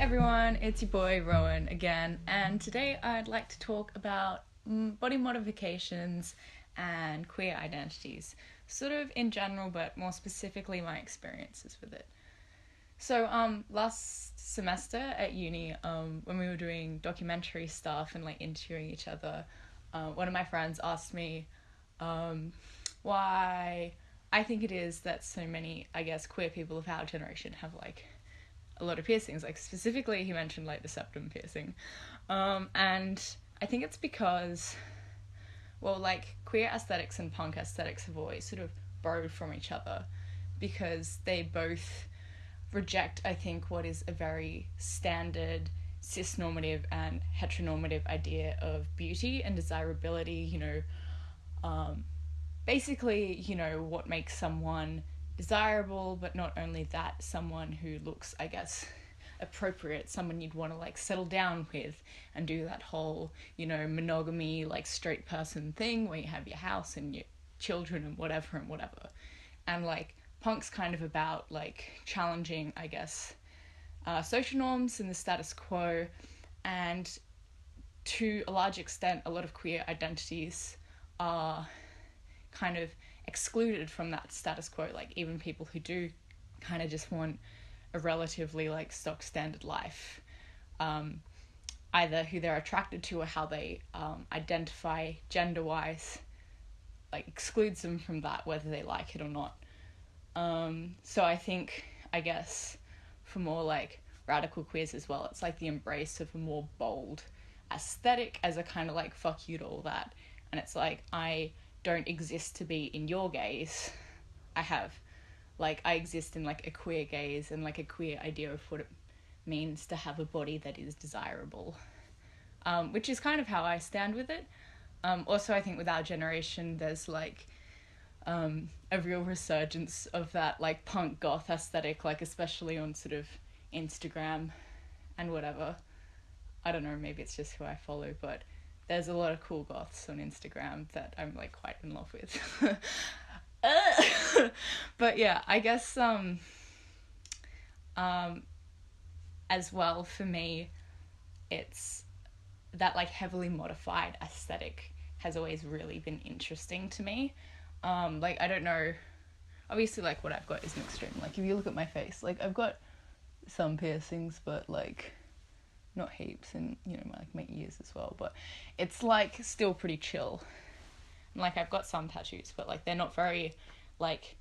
everyone, it's your boy Rowan again, and today I'd like to talk about body modifications and queer identities, sort of in general, but more specifically my experiences with it. So, last semester at uni, when we were doing documentary stuff and like interviewing each other, one of my friends asked me why I think it is that so many, I guess, queer people of our generation have like a lot of piercings. Like specifically, he mentioned like the septum piercing, and I think it's because, well, like queer aesthetics and punk aesthetics have always sort of borrowed from each other, because they both reject, I think, what is a very standard cis-normative and heteronormative idea of beauty and desirability. Basically, what makes someone desirable, but not only that, someone who looks, I guess, appropriate, someone you'd want to like settle down with and do that whole, monogamy, like straight person thing where you have your house and your children and whatever and whatever. And like punk's kind of about like challenging, I guess, social norms and the status quo, and to a large extent, a lot of queer identities are kind of excluded from that status quo. Like even people who do kind of just want a relatively like stock standard life, either who they're attracted to or how they identify gender wise, like excludes them from that, whether they like it or not. So I think, I guess, for more like radical queers as well, it's like the embrace of a more bold aesthetic as a kind of like fuck you to all that. And it's like, I don't exist to be in your gaze. I exist in like a queer gaze and like a queer idea of what it means to have a body that is desirable, which is kind of how I stand with it. Also, I think with our generation, there's like a real resurgence of that like punk goth aesthetic, like especially on sort of Instagram and whatever. I don't know, maybe it's just who I follow, but there's a lot of cool goths on Instagram that I'm like quite in love with. But yeah, I guess as well for me, it's that like heavily modified aesthetic has always really been interesting to me. Like I don't know, obviously like what I've got is an extreme. Like if you look at my face, like I've got some piercings, but like not heaps, and my ears as well, but it's like still pretty chill. And like I've got some tattoos, but like they're not very, like,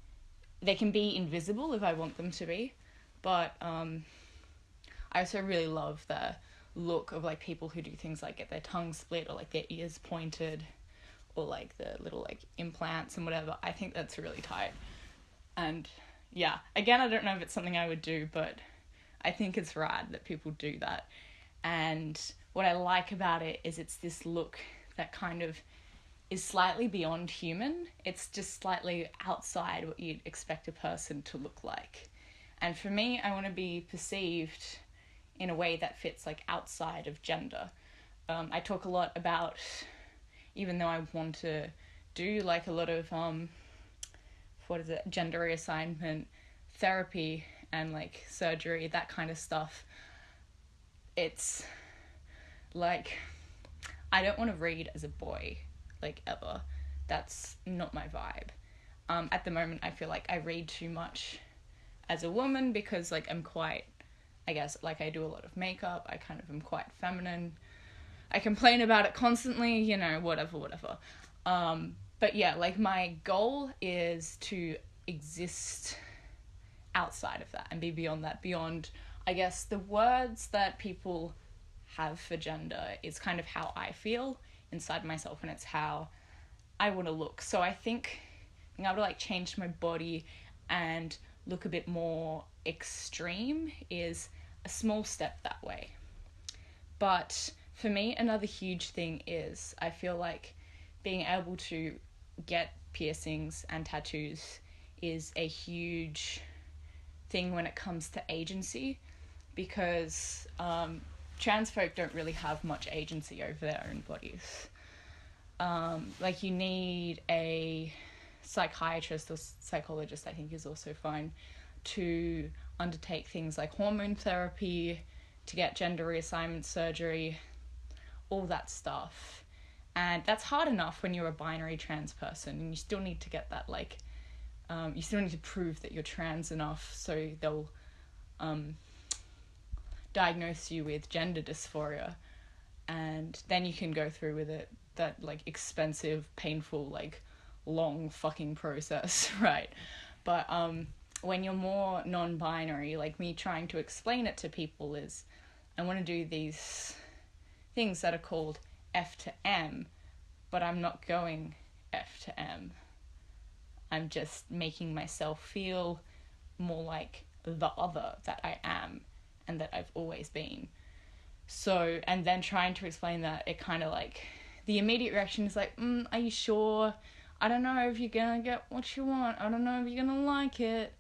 they can be invisible if I want them to be, but I also really love the look of like people who do things like get their tongue split or like their ears pointed or like the little like implants and whatever. I think that's really tight. And yeah, again, I don't know if it's something I would do, but I think it's rad that people do that. And what I like about it is it's this look that kind of is slightly beyond human. It's just slightly outside what you'd expect a person to look like. And for me, I want to be perceived in a way that fits like outside of gender. I talk a lot about, even though I want to do like a lot of gender reassignment therapy and like surgery, that kind of stuff, it's like I don't want to read as a boy, like ever. That's not my vibe. At the moment I feel like I read too much as a woman because like I'm quite, I guess, like I do a lot of makeup, I kind of am quite feminine. I complain about it constantly, whatever. But yeah, like my goal is to exist outside of that and be beyond that, beyond, I guess, the words that people have for gender is kind of how I feel inside myself, and it's how I want to look. So I think being able to like change my body and look a bit more extreme is a small step that way. But for me, another huge thing is I feel like being able to get piercings and tattoos is a huge thing when it comes to agency, because trans folk don't really have much agency over their own bodies. Like you need a psychiatrist or psychologist, I think is also fine, to undertake things like hormone therapy, to get gender reassignment surgery, all that stuff. And that's hard enough when you're a binary trans person, and you still need to get that, like, you still need to prove that you're trans enough so they'll diagnose you with gender dysphoria, and then you can go through with it, that, like, expensive, painful, like, long fucking process, right? But when you're more non-binary, like me, trying to explain it to people is, I want to do these things that are called F to M, but I'm not going F to M. I'm just making myself feel more like the other that I am and that I've always been. So, and then trying to explain that, it kind of like, the immediate reaction is like, are you sure? I don't know if you're gonna get what you want. I don't know if you're gonna like it.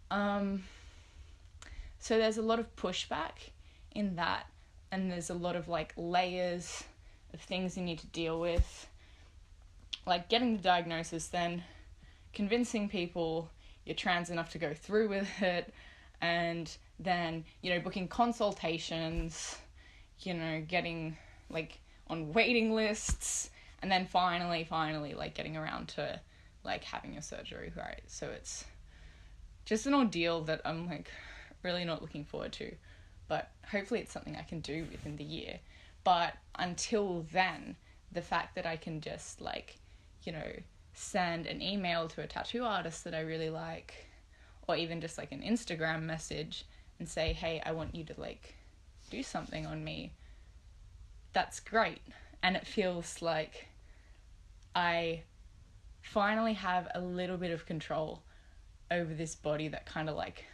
So there's a lot of pushback in that, and there's a lot of, like, layers of things you need to deal with. Like, getting the diagnosis, then convincing people you're trans enough to go through with it, and then, you know, booking consultations, you know, getting, like, on waiting lists, and then finally, like, getting around to, like, having your surgery, right? So it's just an ordeal that I'm, like, really not looking forward to, but hopefully it's something I can do within the year. But until then, the fact that I can just, like, you know, send an email to a tattoo artist that I really like, or even just, like, an Instagram message and say, hey, I want you to, like, do something on me, that's great. And it feels like I finally have a little bit of control over this body that kind of, like,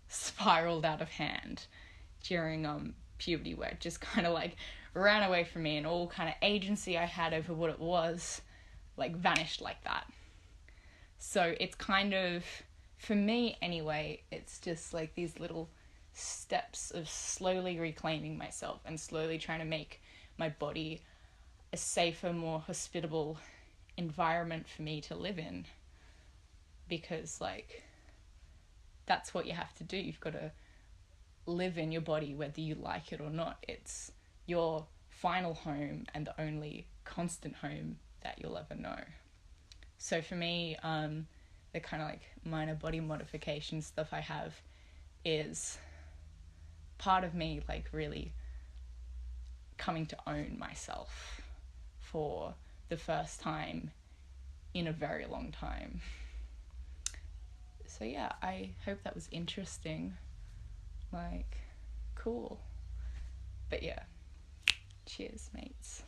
spiraled out of hand during puberty, where it just kind of, like, ran away from me, and all kind of agency I had over what it was, like, vanished like that. So it's kind of, for me anyway, it's just like these little steps of slowly reclaiming myself and slowly trying to make my body a safer, more hospitable environment for me to live in. Because, like, that's what you have to do. You've got to live in your body whether you like it or not. It's your final home and the only constant home that you'll ever know. So for me, the kind of, like, minor body modification stuff I have is part of me, like, really coming to own myself for the first time in a very long time. So yeah, I hope that was interesting. Like, cool. But yeah, cheers, mates.